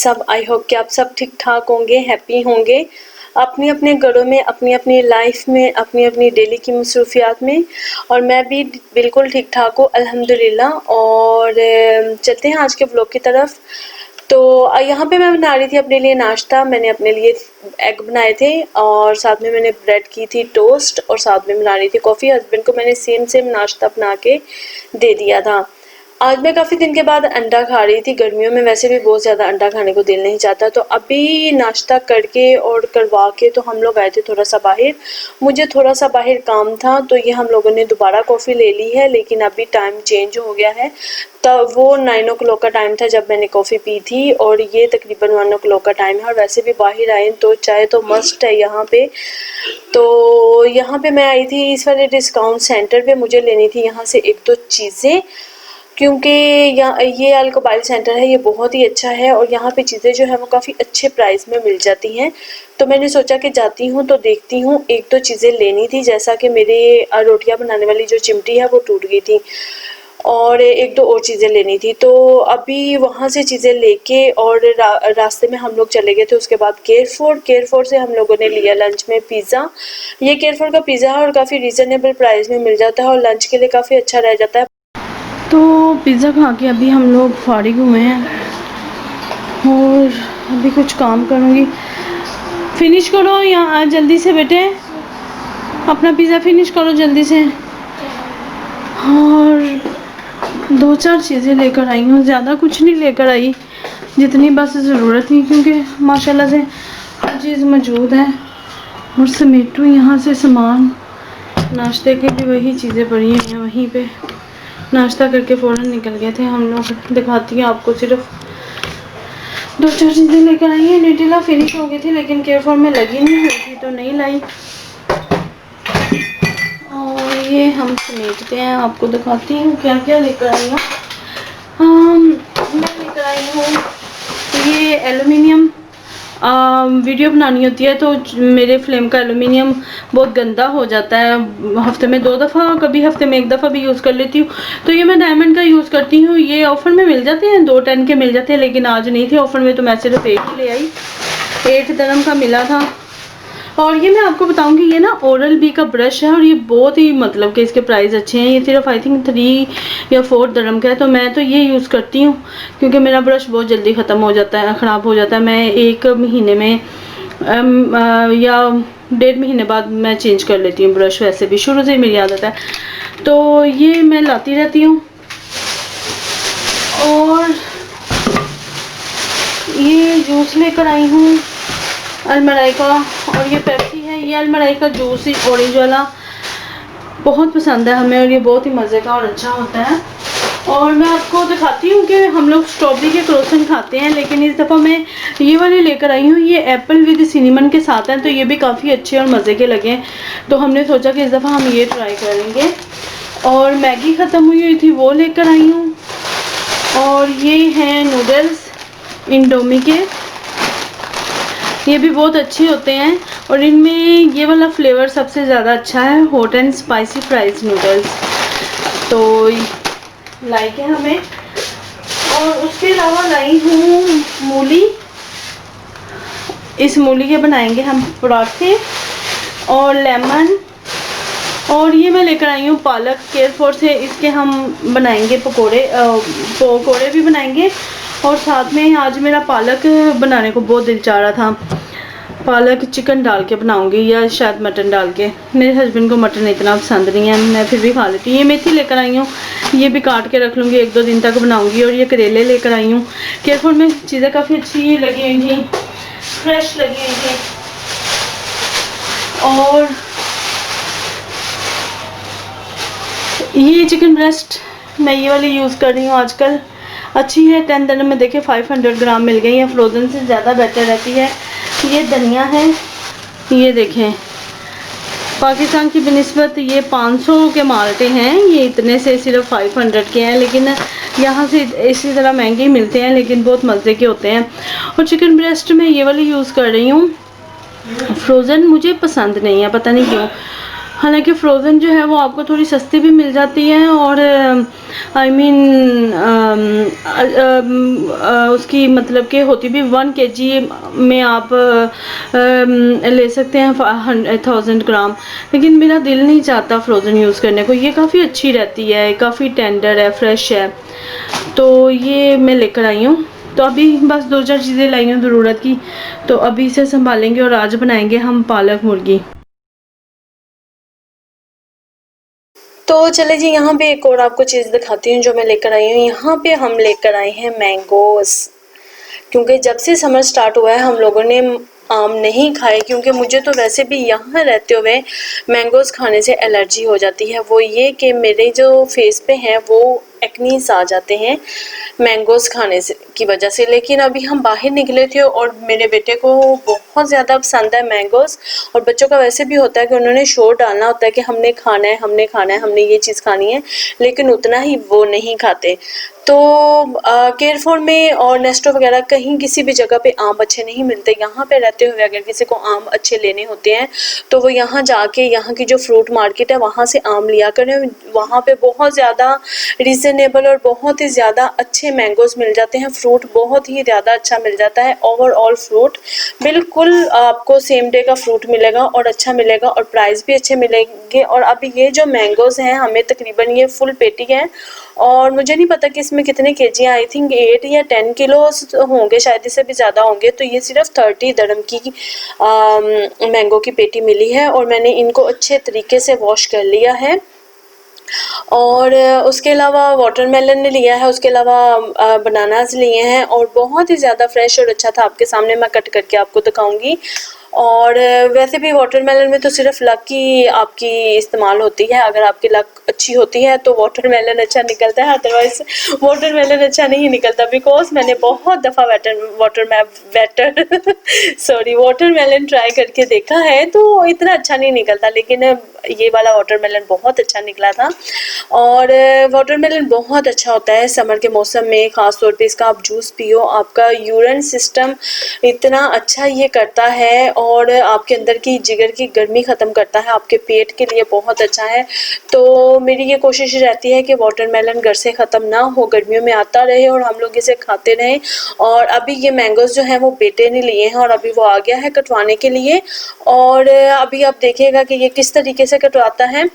सब। I hope कि आप सब ठीक ठाक होंगे, हैप्पी होंगे अपनी अपने घरों में, अपनी अपनी लाइफ में, अपनी अपनी डेली की मसरूफियात में। और मैं भी बिल्कुल ठीक ठाक हूँ अल्हम्दुलिल्लाह। और चलते हैं आज के व्लॉग की तरफ। तो यहाँ पे मैं बना रही थी अपने लिए नाश्ता। मैंने अपने लिए एग बनाए थे और साथ में मैंने ब्रेड की थी टोस्ट और साथ में बना रही थी कॉफ़ी। हस्बैंड को मैंने सेम सेम नाश्ता बना के दे दिया था। आज मैं काफ़ी दिन के बाद अंडा खा रही थी। गर्मियों में वैसे भी बहुत ज़्यादा अंडा खाने को दिल नहीं चाहता। तो अभी नाश्ता करके और करवा के तो हम लोग आए थे थोड़ा सा बाहर। मुझे थोड़ा सा बाहर काम था तो ये हम लोगों ने दोबारा कॉफ़ी ले ली है, लेकिन अभी टाइम चेंज हो गया है। तब वो 9 o'clock का टाइम था जब मैंने कॉफ़ी पी थी और ये तकरीबन 1 o'clock का टाइम है। और वैसे भी बाहर आए तो चाय तो मस्ट है यहाँ पे। तो यहाँ पे मैं आई थी इस वाले डिस्काउंट सेंटर पे। मुझे लेनी थी यहाँ से एक दो चीज़ें, क्योंकि यहाँ ये अल्कोबाइल सेंटर है, ये बहुत ही अच्छा है और यहाँ पे चीज़ें जो है वो काफ़ी अच्छे प्राइस में मिल जाती हैं। तो मैंने सोचा कि जाती हूँ तो देखती हूँ, एक दो चीज़ें लेनी थी। जैसा कि मेरे रोटियां बनाने वाली जो चिमटी है वो टूट गई थी और एक दो और चीज़ें लेनी थी। तो अभी वहाँ से चीज़ें लेके और रास्ते में हम लोग चले गए थे उसके बाद केयरफोर्ड से हम लोगों ने लिया लंच में पिज़्ज़ा। ये केयरफोर्ड का पिज़्ज़ा है और काफ़ी रीज़नेबल प्राइस में मिल जाता है और लंच के लिए काफ़ी अच्छा रह जाता है। तो पिज़्ज़ा खा के अभी हम लोग फारिग हुए हैं और अभी कुछ काम करूँगी। फिनिश करो यहाँ जल्दी से बेटे, अपना पिज़्ज़ा फिनिश करो जल्दी से। और दो चार चीज़ें लेकर आई हूँ, ज़्यादा कुछ नहीं लेकर आई, जितनी बस ज़रूरत थी, क्योंकि माशाल्लाह से हर चीज़ मौजूद है। और समेटू यहाँ से सामान, नाश्ते के भी वही चीज़ें पड़ी हैं वहीं पे। नाश्ता करके फ़ौरन निकल गए थे हम लोग। दिखाती हूँ आपको, सिर्फ दो चार चीज़ें लेकर आई हैं। न्यूट्रेला फिनिश हो गई थी लेकिन केयरफोर्ड में लगी नहीं हुई थी तो नहीं लाई। और ये हम समेटते हैं, आपको दिखाती हूँ क्या क्या लेकर आई हूँ। मैं लेकर आई हूँ ये एलुमिनियम। वीडियो बनानी होती है तो मेरे फ्लेम का एलुमिनियम बहुत गंदा हो जाता है। हफ्ते में 2 दफ़ा, कभी हफ्ते में 1 दफ़ा भी यूज़ कर लेती हूँ। तो ये मैं डायमंड का यूज़ करती हूँ। ये ऑफ़र में मिल जाते हैं, 210 के मिल जाते हैं, लेकिन आज नहीं थे ऑफ़र में तो मैं सिर्फ 8 ही ले आई। 8 dirham का मिला था। और ये मैं आपको बताऊंगी, ये ना ओरल बी का ब्रश है और ये बहुत ही मतलब कि इसके प्राइस अच्छे हैं। ये सिर्फ आई थिंक 3 या 4 dirham का है। तो मैं तो ये यूज़ करती हूँ क्योंकि मेरा ब्रश बहुत जल्दी ख़त्म हो जाता है, ख़राब हो जाता है। मैं 1 महीने में या 1.5 महीने बाद मैं चेंज कर लेती हूँ ब्रश। वैसे भी शुरू से ही मेरी आदत है, तो ये मैं लाती रहती हूँ। और ये जूस लेकर आई हूँ अलमराई का, और ये पेप्सी है। ये अलमराई का जूस ही ऑरेंज वाला बहुत पसंद है हमें और ये बहुत ही मज़े का और अच्छा होता है। और मैं आपको दिखाती हूँ कि हम लोग स्ट्रॉबेरी के क्रोसन खाते हैं, लेकिन इस दफ़ा मैं ये वाले लेकर आई हूँ। ये एप्पल विद सिनेमन के साथ हैं, तो ये भी काफ़ी अच्छे और मज़े के लगे। तो हमने सोचा कि इस दफ़ा हम ये ट्राई करेंगे। और मैगी ख़त्म हुई थी, वो लेकर आई हूँ। और ये हैं नूडल्स इंडोमी के, ये भी बहुत अच्छे होते हैं और इनमें ये वाला फ्लेवर सबसे ज़्यादा अच्छा है, hot and spicy fries noodles. तो लाइक है हमें। और उसके अलावा लाई हूँ मूली। इस मूली के बनाएंगे हम पराठे और लेमन। और ये मैं लेकर आई हूँ पालक केयरफोर्ड से, इसके हम बनाएंगे पकोड़े भी बनाएंगे। और साथ में आज मेरा पालक बनाने को बहुत दिल चाह रहा था। पालक चिकन डाल के बनाऊंगी या शायद मटन डाल के। मेरे हस्बैंड को मटन इतना पसंद नहीं है, मैं फिर भी खा लेती हूँ। ये मेथी लेकर आई हूँ, ये भी काट के रख लूँगी, 1-2 दिन तक बनाऊंगी। और ये करेले लेकर आई हूँ। केयरफोर्ड में चीज़ें काफ़ी अच्छी लगी हुई थी, फ्रेश लगी हुई थी। और ये चिकन ब्रेस्ट मैं ये वाली यूज़ कर रही हूँ आजकल, अच्छी है। 10 dirham में देखे 500 ग्राम मिल गई है, फ्रोज़न से ज़्यादा बेटर रहती है। ये धनिया है, ये देखें पाकिस्तान की बनिस्बत ये 500 के माल्टे हैं, ये इतने से सिर्फ 500 के हैं, लेकिन यहाँ से इसी तरह महंगे मिलते हैं लेकिन बहुत मज़े के होते हैं। और चिकन ब्रेस्ट में ये वाली यूज़ कर रही हूँ, फ्रोज़न मुझे पसंद नहीं है, पता नहीं क्यों। हालांकि फ़्रोज़न जो है वो आपको थोड़ी सस्ती भी मिल जाती है और आई मीन उसकी मतलब कि होती भी 1 kg में आप ले सकते हैं 1000 ग्राम। लेकिन मेरा दिल नहीं चाहता फ़्रोज़न यूज़ करने को। ये काफ़ी अच्छी रहती है, काफ़ी टेंडर है, फ्रेश है, तो ये मैं लेकर आई हूँ। तो अभी बस 2-4 चीज़ें लाई हूँ ज़रूरत की, तो अभी इसे संभालेंगे और आज बनाएंगे हम पालक मुर्गी। तो चले जी, यहाँ पे एक और आपको चीज़ दिखाती हूँ जो मैं लेकर आई हूँ। यहाँ पे हम लेकर आए हैं मैंगोस, क्योंकि जब से समर स्टार्ट हुआ है हम लोगों ने आम नहीं खाए, क्योंकि मुझे तो वैसे भी यहाँ रहते हुए मैंगोस खाने से एलर्जी हो जाती है। वो ये कि मेरे जो फेस पे हैं वो एक्नीस आ जाते हैं मैंगोस खाने से की वजह से। लेकिन अभी हम बाहर निकले थे और मेरे बेटे को बहुत ज़्यादा पसंद है मैंगोस, और बच्चों का वैसे भी होता है कि उन्होंने शोर डालना होता है कि हमने खाना है, हमने खाना है, हमने ये चीज़ खानी है, लेकिन उतना ही वो नहीं खाते। तो केयरफॉर में और नेस्टो वगैरह कहीं किसी भी जगह पे आम अच्छे नहीं मिलते। यहाँ पे रहते हुए अगर किसी को आम अच्छे लेने होते हैं तो वो यहाँ जाके, यहाँ की जो फ्रूट मार्केट है वहाँ से आम लिया करें। वहाँ पे बहुत ज़्यादा रीज़नेबल और बहुत ही ज़्यादा अच्छे मैंगोज़ मिल जाते हैं। फ्रूट बहुत ही ज़्यादा अच्छा मिल जाता है। ओवरऑल फ्रूट बिल्कुल आपको सेम डे का फ्रूट मिलेगा और अच्छा मिलेगा, और प्राइस भी अच्छे मिलेंगे। और अभी ये जो मैंगोज़ हैं हमें तकरीबन ये फुल पेटी है, और मुझे नहीं पता कि इसमें कितने केजी, आई थिंक 8 या 10 किलो होंगे, शायद इससे भी ज़्यादा होंगे। तो ये सिर्फ 30 दरम की मैंगो की पेटी मिली है, और मैंने इनको अच्छे तरीके से वॉश कर लिया है। और उसके अलावा वाटरमेलन ने लिया है, उसके अलावा बनानास लिए हैं, और बहुत ही ज़्यादा फ्रेश और अच्छा था। आपके सामने मैं कट करके आपको दिखाऊंगी। और वैसे भी वाटरमेलन में तो सिर्फ लक की आपकी इस्तेमाल होती है। अगर आपकी लक अच्छी होती है तो वाटरमेलन अच्छा निकलता है, अदरवाइज वाटरमेलन अच्छा नहीं निकलता। बिकॉज मैंने बहुत दफ़ा वाटरमेलन ट्राई करके देखा है तो इतना अच्छा नहीं निकलता, लेकिन ये वाला वाटरमेलन बहुत अच्छा निकला था। और वाटरमेलन बहुत अच्छा होता है समर के मौसम में, ख़ास तौर पे इसका आप जूस पियो, आपका यूरिन सिस्टम इतना अच्छा ये करता है, और आपके अंदर की जिगर की गर्मी ख़त्म करता है, आपके पेट के लिए बहुत अच्छा है। तो मेरी ये कोशिश रहती है कि वाटरमेलन घर से ख़त्म ना हो, गर्मियों में आता रहे और हम लोग इसे खाते रहें। और अभी ये मैंगोज़ जो हैं वो बेटे ने लिए हैं, और अभी वो आ गया है कटवाने के लिए। और अभी आप देखिएगा कि ये किस तरीके से कटवाता है,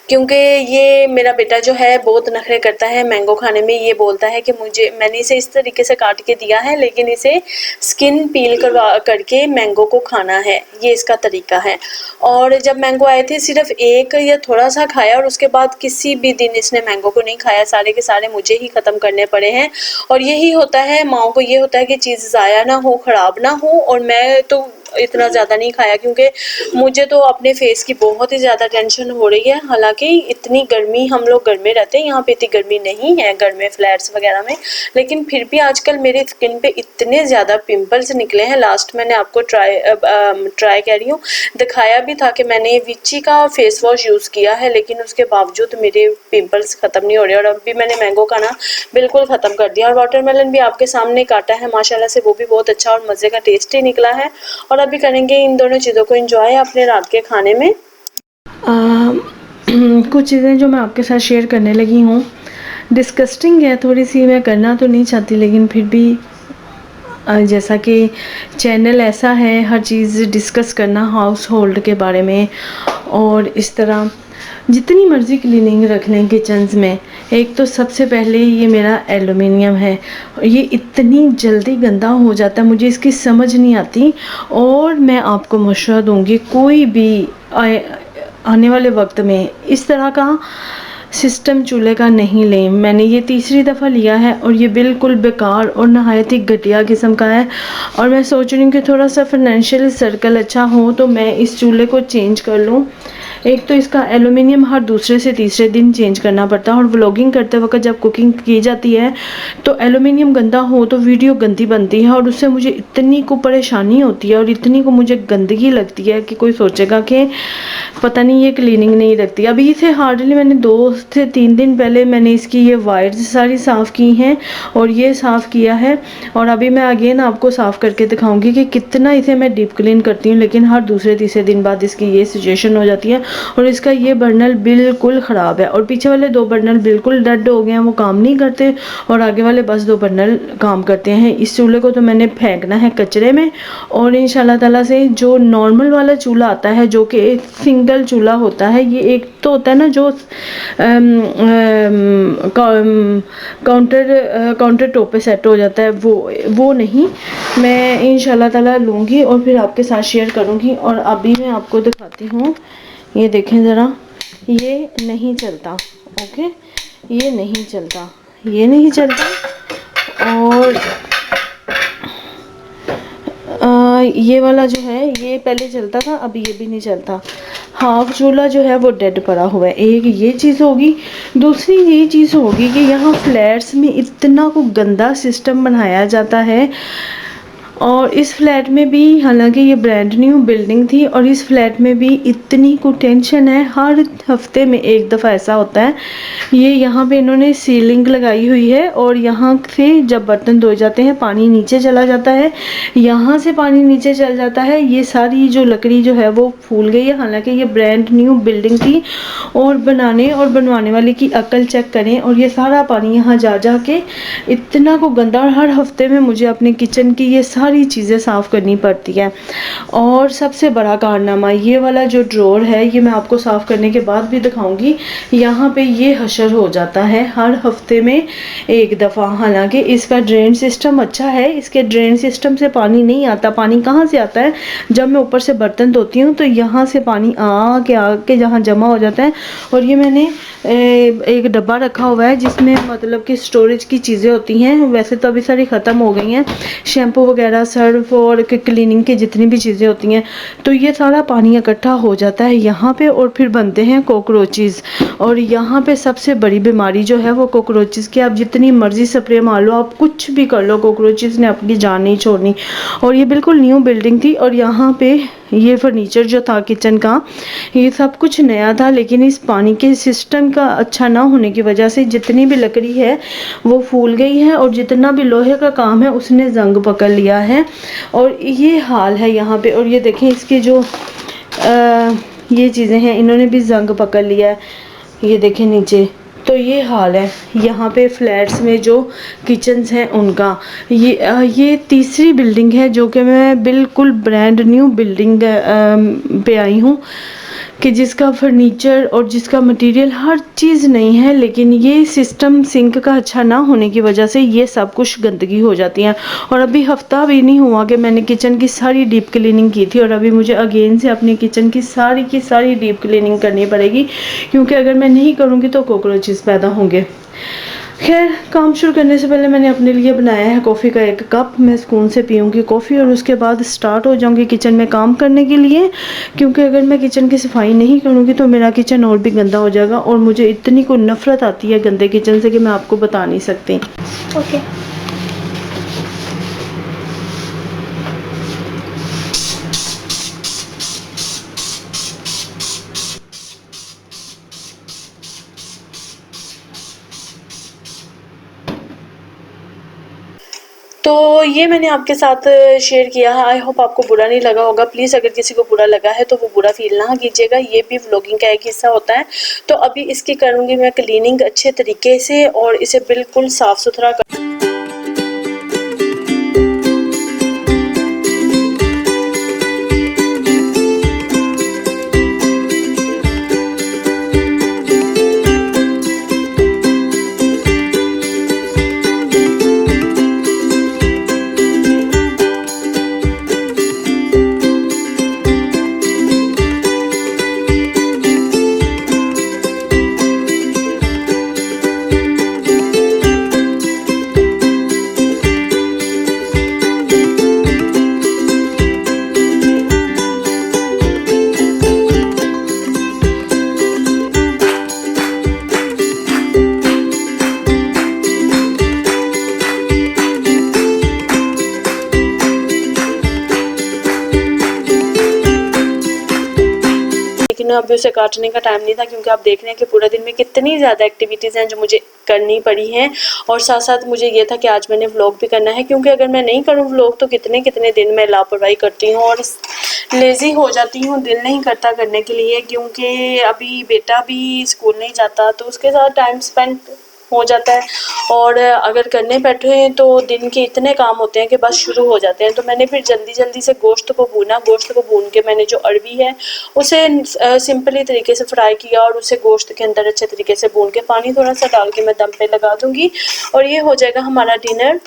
क्योंकि ये मेरा बेटा जो है बहुत नखरे करता है मैंगो खाने में। ये बोलता है कि मैंने इसे इस तरीके से काट के दिया है, लेकिन इसे स्किन पील करके मैंगो को खाना है, ये इसका तरीका है। और जब मैंगो आए थे सिर्फ एक या थोड़ा सा खाया, और उसके बाद किसी भी दिन इसने मैंगो को नहीं खाया, सारे के सारे मुझे ही ख़त्म करने पड़े हैं। और यही होता है, माओ को ये होता है कि चीज़ ज़ाया ना हो, ख़राब ना हो। और मैं तो इतना ज़्यादा नहीं खाया, क्योंकि मुझे तो अपने फेस की बहुत ही ज़्यादा टेंशन हो रही है। हालांकि इतनी गर्मी, हम लोग घर में रहते हैं, यहाँ पे इतनी गर्मी नहीं है घर में फ्लैट्स वगैरह में, लेकिन फिर भी आजकल मेरी स्किन पे इतने ज़्यादा पिंपल्स निकले हैं। लास्ट मैंने आपको ट्राई कह रही हूँ, दिखाया भी था कि मैंने विची का फेस वॉश यूज़ किया है, लेकिन उसके बावजूद मेरे पिंपल्स ख़त्म नहीं हो रहे। और अभी मैंने मैंगो खाना बिल्कुल ख़त्म कर दिया। और वाटरमेलन भी आपके सामने काटा है माशाल्लाह से, वो भी बहुत अच्छा और मज़े का टेस्टी निकला है। और अभी करेंगे इन दोनों चीज़ों को एंजॉय अपने रात के खाने में। कुछ चीज़ें जो मैं आपके साथ शेयर करने लगी हूँ, डिस्कस्टिंग है थोड़ी सी, मैं करना तो नहीं चाहती, लेकिन फिर भी जैसा कि चैनल ऐसा है, हर चीज़ डिस्कस करना हाउस होल्ड के बारे में। और इस तरह जितनी मर्ज़ी क्लीनिंग रख लें किचन्स में, एक तो सबसे पहले ये मेरा एलुमिनियम है, ये इतनी जल्दी गंदा हो जाता है, मुझे इसकी समझ नहीं आती। और मैं आपको मशवरा दूंगी, कोई भी आने वाले वक्त में इस तरह का सिस्टम चूल्हे का नहीं लें। मैंने ये तीसरी दफ़ा लिया है और ये बिल्कुल बेकार और नहायत ही घटिया किस्म का है। और मैं सोच रही हूँ कि थोड़ा सा फाइनेंशियल सर्कल अच्छा हो तो मैं इस चूल्हे को चेंज कर लूँ। एक तो इसका एलुमिनियम हर दूसरे से तीसरे दिन चेंज करना पड़ता है, और व्लॉगिंग करते वक्त जब कुकिंग की जाती है तो एलुमिनियम गंदा हो तो वीडियो गंदी बनती है, और उससे मुझे इतनी को परेशानी होती है और इतनी को मुझे गंदगी लगती है कि कोई सोचेगा कि पता नहीं ये क्लीनिंग नहीं रखती। अभी इसे हार्डली मैंने 2 से 3 दिन पहले मैंने इसकी ये वायर्स सारी साफ़ की हैं और ये साफ़ किया है, और अभी मैं अगेन आपको साफ़ करके दिखाऊंगी कि कितना इसे मैं डीप क्लीन करती हूँ, लेकिन हर दूसरे तीसरे दिन बाद इसकी ये सिचुएशन हो जाती है। और इसका ये बर्नल बिल्कुल ख़राब है, और पीछे वाले 2 बर्नल बिल्कुल डेड हो गए हैं, वो काम नहीं करते, और आगे वाले बस 2 बर्नल काम करते हैं। इस चूल्हे को तो मैंने फेंकना है कचरे में, और इंशाल्लाह ताला से जो नॉर्मल वाला चूल्हा आता है जो कि एक सिंगल चूल्हा होता है, ये एक तो होता है ना जो काउंटर टॉप पे सेट हो जाता है, वो नहीं, मैं इंशाल्लाह ताला लूँगी और फिर आपके साथ शेयर करूँगी। और अभी मैं आपको दिखाती हूँ, ये देखें ज़रा, ये नहीं चलता, ओके, ये नहीं चलता, ये नहीं चलता, और ये वाला जो है ये पहले चलता था, अभी ये भी नहीं चलता। हाफ चूल्हा जो है वो डेड पड़ा हुआ है। एक ये चीज़ होगी, दूसरी ये चीज़ होगी कि यहाँ फ्लैट्स में इतना को गंदा सिस्टम बनाया जाता है, और इस फ्लैट में भी, हालांकि ये ब्रांड न्यू बिल्डिंग थी, और इस फ्लैट में भी इतनी को टेंशन है, हर हफ्ते में एक दफ़ा ऐसा होता है। ये यहाँ पे इन्होंने सीलिंग लगाई हुई है, और यहाँ से जब बर्तन धोए जाते हैं पानी नीचे चला जाता है, यहाँ से पानी नीचे चल जाता है। ये सारी जो लकड़ी जो है वो फूल गई है, हालांकि ये ब्रांड न्यू बिल्डिंग थी, और बनाने और बनवाने वाले की अकल चेक करें। और ये सारा पानी यहाँ जा जा के इतना को गंदा, और हर हफ्ते में मुझे अपने किचन की ये सारी चीज़ें साफ़ करनी पड़ती है। और सबसे बड़ा कारनामा, ये वाला जो ड्रॉर है, ये मैं आपको साफ़ करने के बाद भी दिखाऊंगी, यहाँ पे ये हशर हो जाता है हर हफ्ते में एक दफ़ा। हालांकि इसका ड्रेन सिस्टम अच्छा है, इसके ड्रेन सिस्टम से पानी नहीं आता। पानी कहाँ से आता है, जब मैं ऊपर से बर्तन धोती हूँ तो यहाँ से पानी आके जहाँ जमा हो जाता है। और ये मैंने एक डब्बा रखा हुआ है जिसमें मतलब कि स्टोरेज की चीज़ें होती हैं, वैसे तो अभी सारी ख़त्म हो गई हैं, शैम्पू वगैरह, सर्फ और क्लीनिंग की जितनी भी चीज़ें होती हैं। तो ये सारा पानी इकट्ठा हो जाता है यहाँ पे, और फिर बनते हैं कॉकरोचेस। और यहाँ पे सबसे बड़ी बीमारी जो है वो कॉकरोचेस की। आप जितनी मर्जी स्प्रे मार लो, आप कुछ भी कर लो, कॉकरोचेस ने अपनी जान नहीं छोड़नी। और ये बिल्कुल न्यू बिल्डिंग थी, और यहाँ पे ये फर्नीचर जो था किचन का, ये सब कुछ नया था, लेकिन इस पानी के सिस्टम का अच्छा ना होने की वजह से जितनी भी लकड़ी है वो फूल गई है, और जितना भी लोहे का काम है उसने जंग पकड़ लिया है। और ये हाल है यहाँ पे। और ये देखें इसके जो ये चीज़ें हैं, इन्होंने भी जंग पकड़ लिया है, ये देखें नीचे। तो ये हाल है यहाँ पे फ्लैट्स में जो किचन्स हैं उनका। ये तीसरी बिल्डिंग है जो कि मैं बिल्कुल ब्रांड न्यू बिल्डिंग पे आई हूँ, कि जिसका फर्नीचर और जिसका मटेरियल हर चीज़ नहीं है, लेकिन ये सिस्टम सिंक का अच्छा ना होने की वजह से ये सब कुछ गंदगी हो जाती है। और अभी हफ्ता भी नहीं हुआ कि मैंने किचन की सारी डीप क्लीनिंग की थी, और अभी मुझे अगेन से अपनी किचन की सारी डीप क्लीनिंग करनी पड़ेगी, क्योंकि अगर मैं नहीं करूँगी तो कॉकरोचेस पैदा होंगे। खैर, काम शुरू करने से पहले मैंने अपने लिए बनाया है कॉफ़ी का 1 कप। मैं सुकून से पीऊँगी कॉफ़ी, और उसके बाद स्टार्ट हो जाऊँगी किचन में काम करने के लिए, क्योंकि अगर मैं किचन की सफाई नहीं करूँगी तो मेरा किचन और भी गंदा हो जाएगा, और मुझे इतनी को नफ़रत आती है गंदे किचन से कि मैं आपको बता नहीं सकती। ओके, तो ये मैंने आपके साथ शेयर किया है। आई होप आपको बुरा नहीं लगा होगा। प्लीज़ अगर किसी को बुरा लगा है तो वो बुरा फील ना कीजिएगा, ये भी व्लॉगिंग का एक हिस्सा होता है। तो अभी इसकी करूँगी मैं क्लीनिंग अच्छे तरीके से, और इसे बिल्कुल साफ़ सुथरा अभी उसे काटने का टाइम नहीं था, क्योंकि आप देख रहे हैं कि पूरा दिन में कितनी ज़्यादा एक्टिविटीज़ हैं जो मुझे करनी पड़ी हैं। और साथ साथ मुझे ये था कि आज मैंने व्लॉग भी करना है, क्योंकि अगर मैं नहीं करूँ व्लॉग तो कितने कितने दिन मैं लापरवाही करती हूँ और लेज़ी हो जाती हूँ, दिल नहीं करता करने के लिए, क्योंकि अभी बेटा भी स्कूल नहीं जाता तो उसके साथ टाइम स्पेंड हो जाता है। और अगर करने बैठे हैं तो दिन के इतने काम होते हैं कि बस शुरू हो जाते हैं। तो मैंने फिर जल्दी जल्दी से गोश्त को भून के मैंने जो अरबी है उसे सिंपली तरीके से फ्राई किया और उसे गोश्त के अंदर अच्छे तरीके से भून के पानी थोड़ा सा डाल के मैं दम पे लगा दूंगी और ये हो जाएगा हमारा डिनर।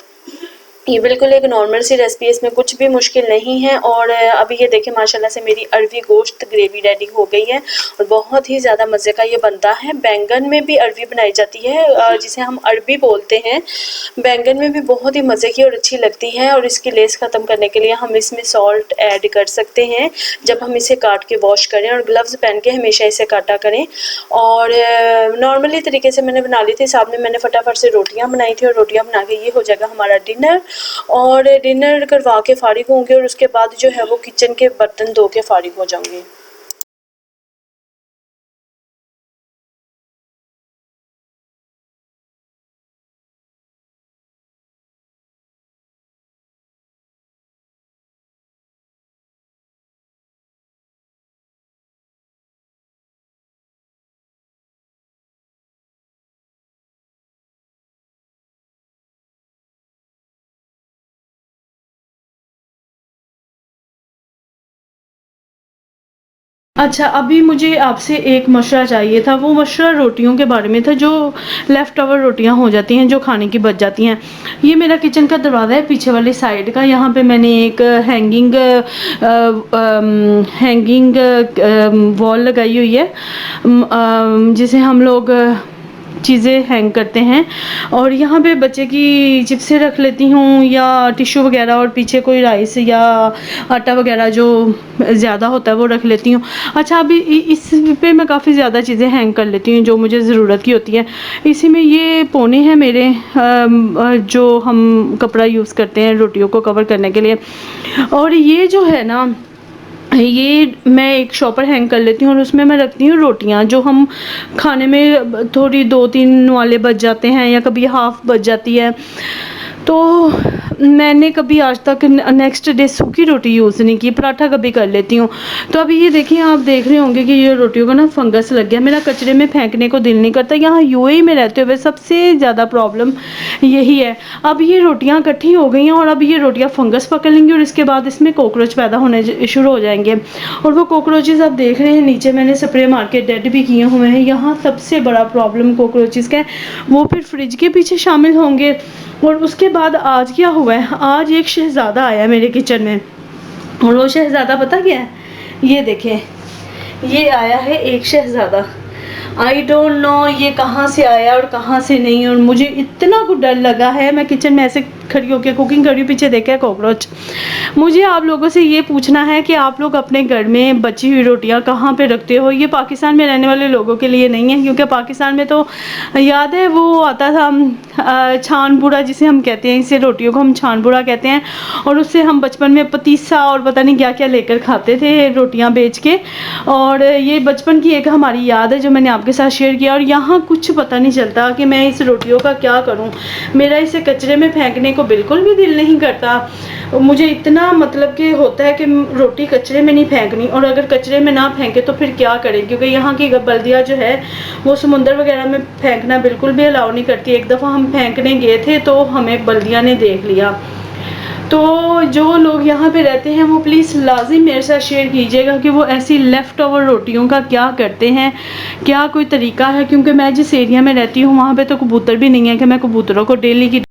ये बिल्कुल एक नॉर्मल सी रेसिपी है, इसमें कुछ भी मुश्किल नहीं है। और अभी ये देखिए माशाल्लाह से मेरी अरवी गोश्त ग्रेवी रेडी हो गई है और बहुत ही ज़्यादा मज़े का ये बनता है। बैंगन में भी अरवी बनाई जाती है जिसे हम अरबी बोलते हैं। बैंगन में भी बहुत ही मज़े की और अच्छी लगती है। और इसकी लेस ख़त्म करने के लिए हम इसमें सॉल्ट ऐड कर सकते हैं जब हम इसे काट के वॉश करें, और ग्लव्स पहन के हमेशा इसे काटा करें। और नॉर्मली तरीके से मैंने बना ली थी, साथ में मैंने फटाफट से रोटियां बनाई थी और रोटियां बना के ये हो जाएगा हमारा डिनर। और डिनर करवा के फारिग होंगे और उसके बाद जो है वो किचन के बर्तन धो के फारिग हो जाऊंगी। अच्छा, अभी मुझे आपसे एक मशवरा चाहिए था। वो मशवरा रोटियों के बारे में था, जो लेफ़्ट ओवर रोटियां हो जाती हैं, जो खाने की बच जाती हैं। ये मेरा किचन का दरवाज़ा है पीछे वाली साइड का। यहाँ पे मैंने एक हैंगिंग वॉल लगाई हुई है, जिसे हम लोग चीज़ें हैंग करते हैं। और यहाँ पे बच्चे की चिप्सें रख लेती हूँ या टिश्यू वगैरह, और पीछे कोई राइस या आटा वगैरह जो ज़्यादा होता है वो रख लेती हूँ। अच्छा, अभी इस पे मैं काफ़ी ज़्यादा चीज़ें हैंग कर लेती हूँ जो मुझे ज़रूरत की होती है। इसी में ये पोने हैं मेरे, जो हम कपड़ा यूज़ करते हैं रोटियों को कवर करने के लिए। और ये जो है ना, ये मैं एक शॉपर हैंग कर लेती हूँ और उसमें मैं रखती हूँ रोटियाँ, जो हम खाने में थोड़ी 2-3 वाले बच जाते हैं या कभी हाफ़ बच जाती है। तो मैंने कभी आज तक नेक्स्ट डे सूखी रोटी यूज़ नहीं की, पराठा कभी कर लेती हूँ। तो अभी ये देखिए, आप देख रहे होंगे कि ये रोटियों का ना फंगस लग गया। मेरा कचरे में फेंकने को दिल नहीं करता। यहाँ यूएई में रहते हुए सबसे ज़्यादा प्रॉब्लम यही है। अब ये रोटियाँ इकट्ठी हो गई हैं और अब ये रोटियाँ फंगस पकड़ लेंगी और इसके बाद इसमें कॉकरोच पैदा होने शुरू हो जाएंगे। और वो कॉकरोचेस आप देख रहे हैं नीचे मैंने स्प्रे मार के डेड भी किए हुए हैं। यहाँ सबसे बड़ा प्रॉब्लम कॉकरोचेस का है। वो फिर फ्रिज के पीछे शामिल होंगे। और उसके बाद आज क्या हुआ है, आज एक शहज़ादा आया मेरे किचन में, और वो शहज़ादा पता क्या है, ये देखें, ये आया है एक शहज़ादा। आई डोंट नो ये कहाँ से आया और कहाँ से नहीं। और मुझे इतना कुछ डर लगा है, मैं किचन में ऐसे खड़ी होकर कुकिंग कर रही हूँ, पीछे देखा है कॉकरोच। मुझे आप लोगों से ये पूछना है कि आप लोग अपने घर में बची हुई रोटियां कहाँ पे रखते हो। ये पाकिस्तान में रहने वाले लोगों के लिए नहीं है, क्योंकि पाकिस्तान में तो याद है वो आता था छान बूड़ा, जिसे हम कहते हैं, इसे रोटियों को हम छान बूड़ा कहते हैं। और उससे हम बचपन में पतीसा और पता नहीं क्या क्या लेकर खाते थे रोटियाँ बेच के। और ये बचपन की एक हमारी याद है जो मैंने आपके साथ शेयर किया। और यहाँ कुछ पता नहीं चलता कि मैं इस रोटियों का क्या करूँ। मेरा इसे कचरे में फेंकने को बिल्कुल भी दिल नहीं करता। मुझे इतना मतलब कि होता है कि रोटी कचरे में नहीं फेंकनी, और अगर कचरे में ना फेंके तो फिर क्या करें, क्योंकि यहाँ की बल्दियाँ जो है वो समुंदर वगैरह में फेंकना बिल्कुल भी अलाउ नहीं करती। एक दफ़ा हम फेंकने गए थे तो हमें बल्दियाँ ने देख लिया। तो जो लोग यहाँ पे रहते हैं वो प्लीज़ लाजिम मेरे साथ शेयर कीजिएगा कि वो ऐसी लेफ़्ट ओवर रोटियों का क्या करते हैं, क्या कोई तरीका है। क्योंकि मैं जिस एरिया में रहती हूँ वहाँ पे तो कबूतर भी नहीं है कि मैं कबूतरों को डेली की।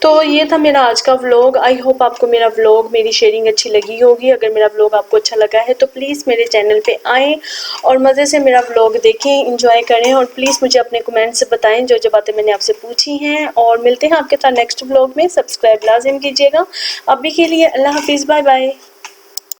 तो ये था मेरा आज का व्लॉग। आई होप आपको मेरा व्लॉग, मेरी शेयरिंग अच्छी लगी होगी। अगर मेरा व्लॉग आपको अच्छा लगा है तो प्लीज़ मेरे चैनल पे आएँ और मज़े से मेरा व्लॉग देखें, एंजॉय करें। और प्लीज़ मुझे अपने कमेंट्स बताएं जो जो बातें मैंने आपसे पूछी हैं। और मिलते हैं आपके साथ नेक्स्ट व्लॉग में। सब्सक्राइब लाजिम कीजिएगा। अभी के लिए अल्लाह हाफिज़, बाय बाय।